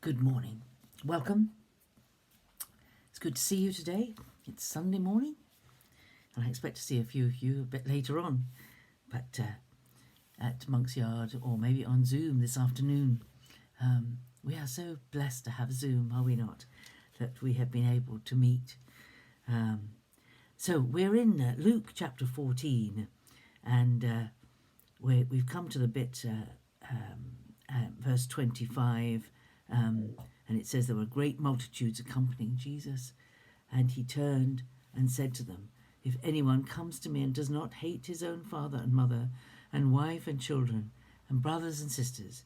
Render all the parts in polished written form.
Good morning. Welcome. It's good to see you today. It's Sunday morning, and I expect to see a few of you a bit later on, but at Monk's Yard or maybe on Zoom this afternoon. We are so blessed to have Zoom, are we not? That we have been able to meet. So we're in Luke chapter 14, and we've come to the bit, verse 25. And it says there were great multitudes accompanying Jesus, and he turned and said to them, "If anyone comes to me and does not hate his own father and mother and wife and children and brothers and sisters,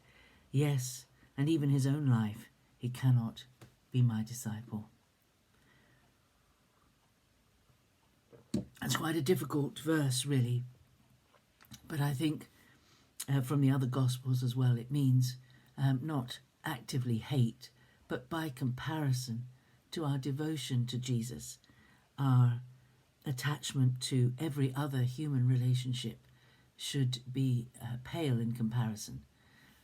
yes, and even his own life, he cannot be my disciple." That's quite a difficult verse, really, but I think from the other Gospels as well, it means not actively hate, but by comparison to our devotion to Jesus, our attachment to every other human relationship should be pale in comparison.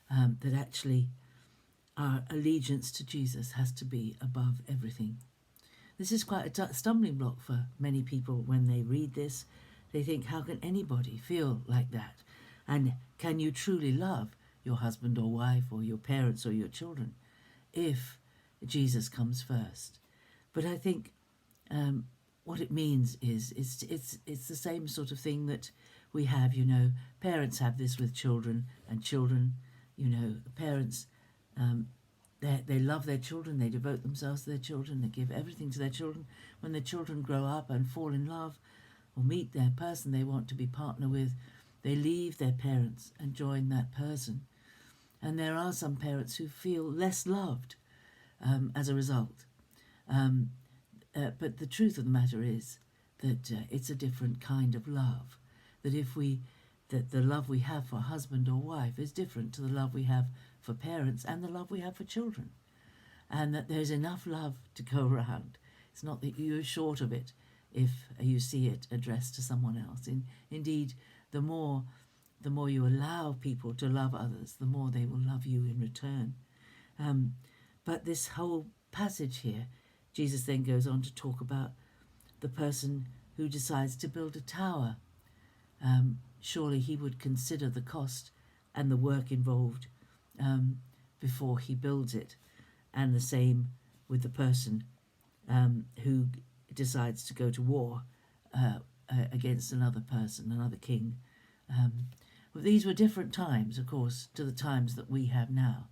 That actually our allegiance to Jesus has to be above everything. This is quite a stumbling block for many people when they read this. They think, how can anybody feel like that? And can you truly love your husband or wife or your parents or your children if Jesus comes first? But I think what it means is it's the same sort of thing that we have, parents have this with children, and children, parents, they love their children, they devote themselves to their children, they give everything to their children. When their children grow up and fall in love or meet their person they want to be partner with, they leave their parents and join that person. And there are some parents who feel less loved as a result. But the truth of the matter is that it's a different kind of love. That the love we have for husband or wife is different to the love we have for parents and the love we have for children. And that there's enough love to go around. It's not that you're short of it if you see it addressed to someone else. Indeed, the more you allow people to love others, the more they will love you in return. But this whole passage here, Jesus then goes on to talk about the person who decides to build a tower. Surely he would consider the cost and the work involved before he builds it. And the same with the person who decides to go to war against another person, another king. But these were different times, of course, to the times that we have now.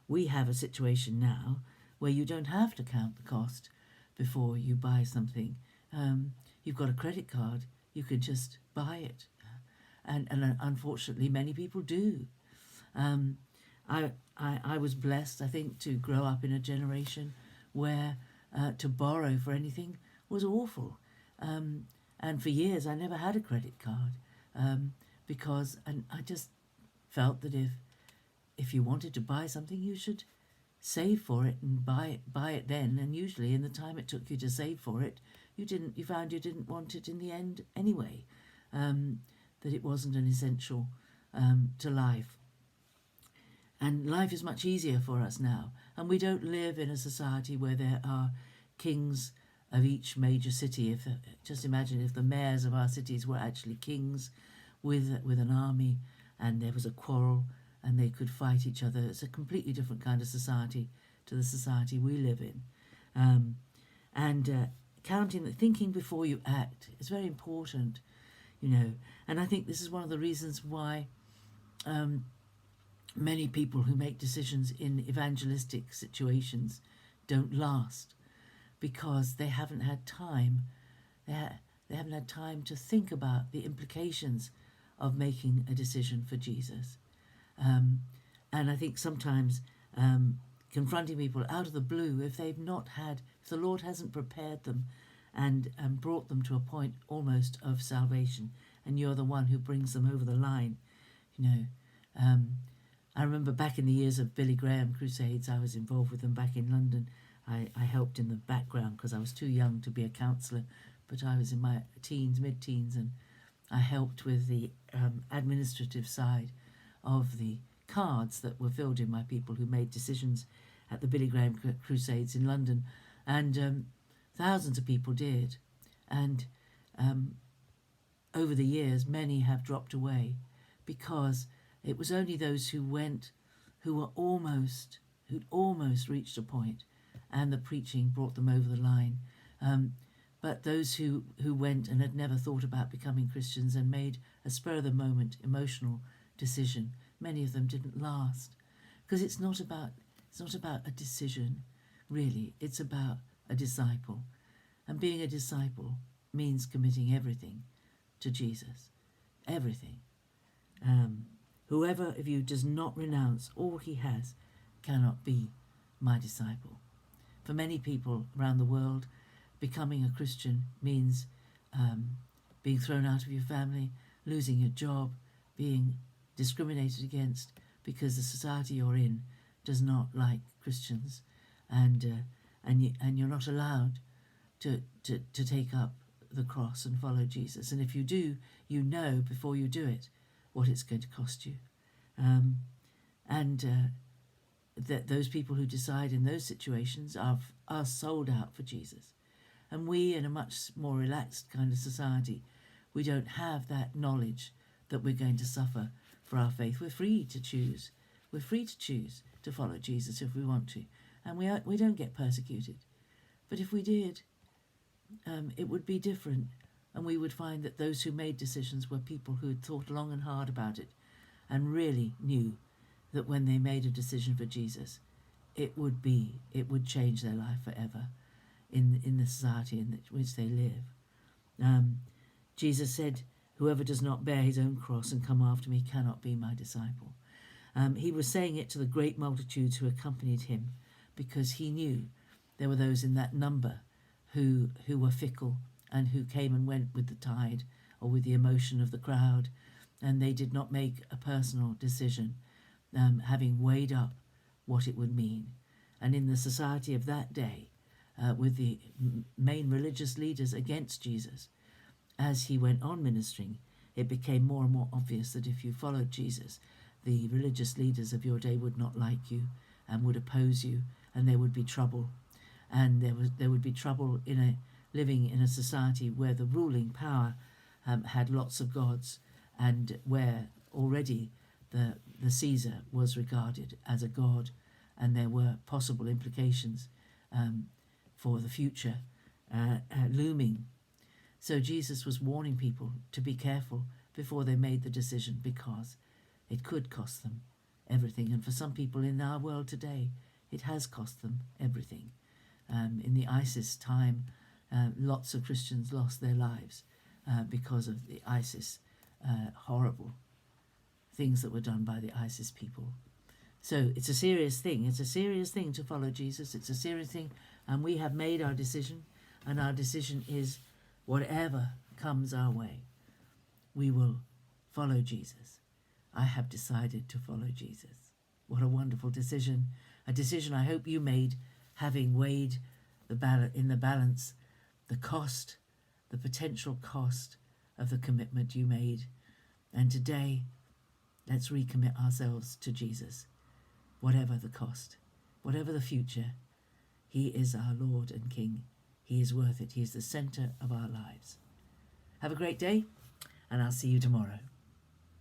We have a situation now where you don't have to count the cost before you buy something. You've got a credit card, you could just buy it. And unfortunately, many people do. I was blessed, I think, to grow up in a generation where to borrow for anything was awful. And for years, I never had a credit card. Because I just felt that if you wanted to buy something, you should save for it and buy it then. And usually, in the time it took you to save for it, you found you didn't want it in the end anyway. That it wasn't an essential to life. And life is much easier for us now, and we don't live in a society where there are kings of each major city. Just imagine if the mayors of our cities were actually kings with an army, and there was a quarrel and they could fight each other. It's a completely different kind of society to the society we live in. Thinking before you act is very important, and I think this is one of the reasons why many people who make decisions in evangelistic situations don't last, because they haven't had time. They haven't had time to think about the implications of making a decision for Jesus. And I think sometimes confronting people out of the blue, if the Lord hasn't prepared them and brought them to a point almost of salvation, and you're the one who brings them over the line, I remember back in the years of Billy Graham crusades, I was involved with them back in London. I helped in the background because I was too young to be a counsellor, but I was in my mid-teens, and I helped with the administrative side of the cards that were filled in by people who made decisions at the Billy Graham Crusades in London, and thousands of people did, and over the years many have dropped away because it was only those who went who'd almost reached a point, and the preaching brought them over the line. But those who went and had never thought about becoming Christians and made a spur-of-the-moment emotional decision, many of them didn't last. Because it's not about a decision, really. It's about a disciple. And being a disciple means committing everything to Jesus. Everything. Whoever of you does not renounce all he has cannot be my disciple. For many people around the world, becoming a Christian means being thrown out of your family, losing your job, being discriminated against because the society you're in does not like Christians, and you're not allowed to take up the cross and follow Jesus. And if you do, you know before you do it what it's going to cost you. That those people who decide in those situations are sold out for Jesus. And we, in a much more relaxed kind of society, we don't have that knowledge that we're going to suffer for our faith. We're free to choose. We're free to choose to follow Jesus if we want to. And we don't get persecuted. But if we did, it would be different. And we would find that those who made decisions were people who had thought long and hard about it and really knew that when they made a decision for Jesus, it would change their life forever in the society in which they live. Jesus said, whoever does not bear his own cross and come after me cannot be my disciple. He was saying it to the great multitudes who accompanied him because he knew there were those in that number who were fickle and who came and went with the tide or with the emotion of the crowd, and they did not make a personal decision, having weighed up what it would mean. And in the society of that day, with the main religious leaders against Jesus, as he went on ministering, it became more and more obvious that if you followed Jesus, the religious leaders of your day would not like you and would oppose you, and there would be trouble. And there would be trouble living in a society where the ruling power had lots of gods, and where already the Caesar was regarded as a god, and there were possible implications for the future looming. So Jesus was warning people to be careful before they made the decision, because it could cost them everything. And for some people in our world today, it has cost them everything. In the ISIS time, lots of Christians lost their lives because of the ISIS horrible things that were done by the ISIS people. So it's a serious thing. It's a serious thing to follow Jesus. It's a serious thing, and we have made our decision, and our decision is whatever comes our way, we will follow Jesus. I have decided to follow Jesus. What a wonderful decision. A decision I hope you made, having weighed in the balance the cost, the potential cost of the commitment you made. And today, let's recommit ourselves to Jesus. Whatever the cost, whatever the future, he is our Lord and King. He is worth it. He is the center of our lives. Have a great day, and I'll see you tomorrow.